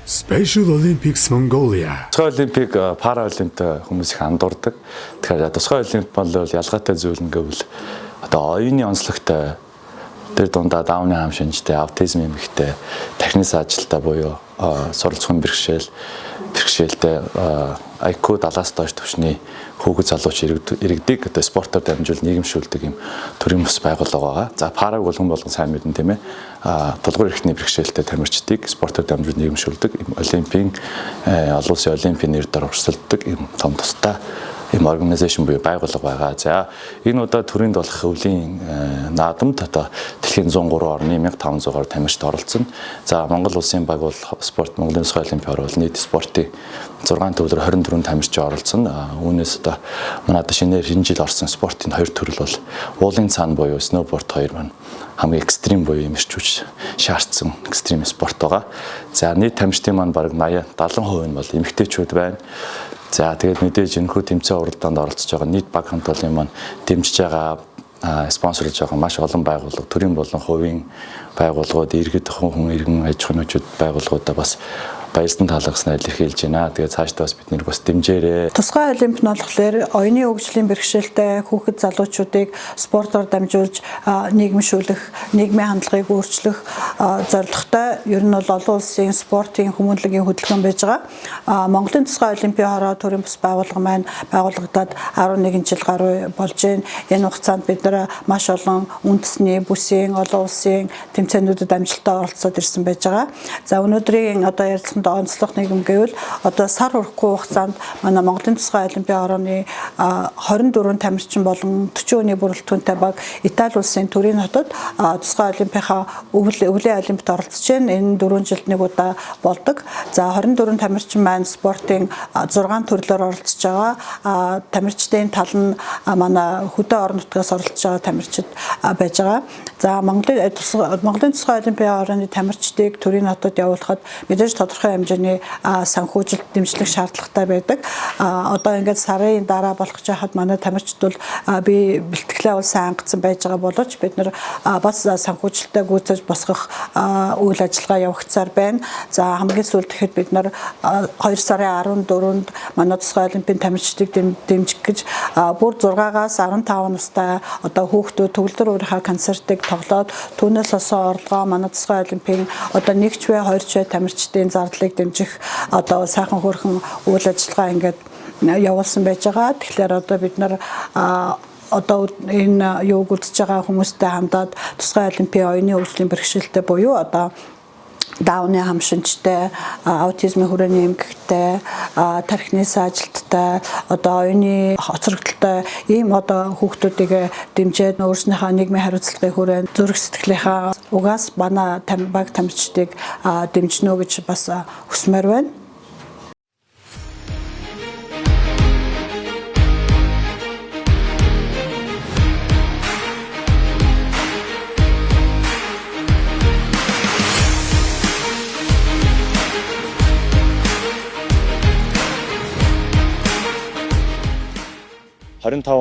Special Olympics Mongolia. Тусгай олимпик, пара олимпиад хүмүүс их андуурдаг. Тэгэхээр тусгай олимпиад бол ялгаатай зүйл нь гэвэл одоо оюуны онцлогтой тэр дундаа даавны хам шинжтэй, аутизм эмэгтэй, техникс ажилтаа буюу суралцсан бэрхшээлтэй IQ 70-аас доош түвшний хүүхэд залууч иргэдэг одоо спортоор дамжуул нийгэмшүүлдэг юм төрийн бас байгууллага байгаа. За параг бол хүн болгон сайн мэднэ тийм ээ. Тулгуур эрхтний бэрхшээлтэй тамирчдыг спортоор дамжуул нийгэмшүүлдэг юм олимпийн олон улсын олимпийн нэр дор өрсөлддөг юм том тустай ийм организашн буюу байгууллага байгаа. За энэ удаа төрөнд болох өвлийн наадамд одоо дэлхийн 103 орны 1500-аар тамирчид оролцсон. За Монгол улсын баг бол Монголын тусгай олимпиад бол нийт спортын 6 төвлөр 24 тамирчин оролцсон. Үүнээс одоо манайд шинээр энэ жил орсон спортын 2 төрөл бол уулын цаана буюу сноуборд 2 маань хамгийн экстрим буюу эмэрчүүж шаардсан экстрим спорт байгаа. За нийт тамирчдын маань бараг 80-70% нь бол эмэгтэйчүүд байна. За тэгээд мэдээж энэхүү тэмцээн уралдаанд оролцож байгаа нийт баг хамт олон маань дэмжиж байгаа спонсорлж байгаа маш олон байгууллага төрийн болон хувийн байгууллагууд иргэд хүн иргэн аж ахуйн нөхцөл байгууллагуудаа бас баярсан таалгаснаа илэрхийлж байна. Тэгээд цаашдаа бас бид нэр бас дэмжээрэй. Тусгай олимпиад нь болохоор оюуны хөгжлийн бэрхшээлтэй хүүхэд залуучуудыг спортоор дамжуулж нийгэмшүүлэх, нийгмийн хандлагыг өөрчлөх зорилготой ер нь бол олон улсын спортын хүмүүнлэгийн хөтөлбөр байж байгаа. Монголын тусгай олимпийн хороо төрийн бас байгууллага маань байгуулагдаад 11 жил гаруй болж байна. Энэ хугацаанд бид нар маш олон үндэсний, бүсийн, олон улсын тэмцээнүүдэд амжилттай оролцоод ирсэн байж байгаа. За өнөөдрийн одоо ярилцсан онцлог нийгэм гэвэл одоо сар хүрэхгүй хугацаанд манай Монголын тусгай олимпиад хорооны 24 тамирчин болон 40 хүний бүрэлдэхүүнтэй баг Итали улсын Турин хотод тусгай олимпийнхаа өвлийн олимпиад оролцож байна. Энэ 4 жилд нэг удаа болдог. За 24 тамирчин маань спортын 6 төрлөөр оролцож байгаа. Тамирчдын тал нь манай хөдөө орон нутгаас оролцож байгаа тамирчид байж байгаа. За Монголын тусгай олимпиад хорооны тамирчдыг Турин хотод явуулахад мэдээж тодорхой хэмжээний санхүүжилт дэмжлэг шаардлагатай байдаг. Одоо ингээд сарын дараа болох жахад манай тамирчид бол би бэлтгэлээ бол сайн хангацсан байж байгаа боловч бид нар бас санхүүжилтээ гүйцэж босгох үйл ажиллагаа явагцаар байна. За хамгийн сүүлд гэхэд бид нар 2 сарын 14-нд манай тусгай олимпийн тамирчдыг дэмжих гэж бүр 6-аас 15 настай одоо хүүхдүүд төгөлдөр өөрийнхөө концертыг тоглоод түүнээс олсон орлогоо манай тусгай олимпийн одоо 1ч вэ 2ч вэ тамирчдын зардлыг дэмжих одоо сайхан хөрхэн үйл ажиллагаа ингээд явуулсан байж байгаа. Тэгэхээр одоо бид нар одоо энэ юуг үзэж байгаа хүмүүстэй хамтаад тусгай олимпийн оюуны хөгжлийн бэрхшээлтэй буюу одоо даавны хам шинжтэй, аутизмын хүрээний эмгэгтэй, тархинаас ажилттай, одоо оюуны хоцрогдолтой ийм одоо хүүхдүүдийг дэмжиж өөрснийхөө нийгмийн хариуцлагын хүрээнд зүрх сэтгэлийнхаа угаас манай баг тамирчдыг дэмжинө гэж бас хүсмээр байна.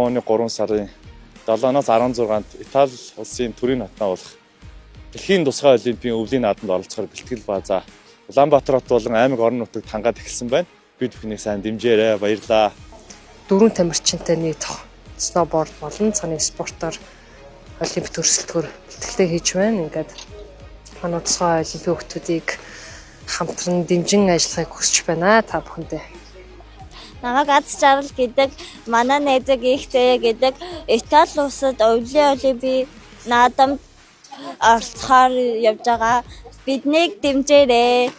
оны 3 сарын 7-наас 16-нд Итали улсын Турин хотноо болох дэлхийн тусгай олимпийн өвлийн наадамд оролцохоор бэлтгэл ба за Улаанбаатар хот болон аймаг орон нутагт хангаад эхэлсэн байна. Бид бүхнийг сайн дэмжээрэй. Баярлалаа. 4 тамирчинтай нийт сноуборд болон цааны спортоор олимпик төрөлхтөөр бэлтгэлтэй хийж байна. Ингээд манай тусгай олимпийн хүүхдүүдийг хамтран дэмжин ажиллахыг хүсэж байна. Та бүхэндээ намайг Аз Жаргал гэдэг манай найзаг ихтэй гэдэг Итали улсад өвлийн олимпийн наадамд оролцохоор явж байгаа. Биднийг дэмжээрэй.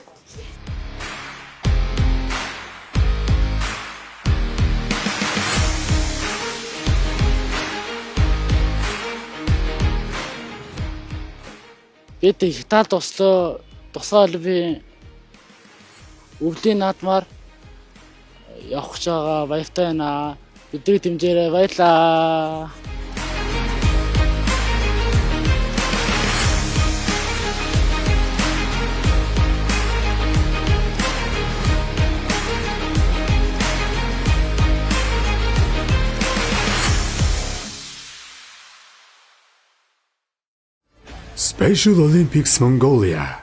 Бид Италид тусгай олимпийн өвлийн наадмаар явах гэж байгаа. Баяртай байна. Биднийг дэмжээрэй. Баярлалаа. Special Olympics Mongolia.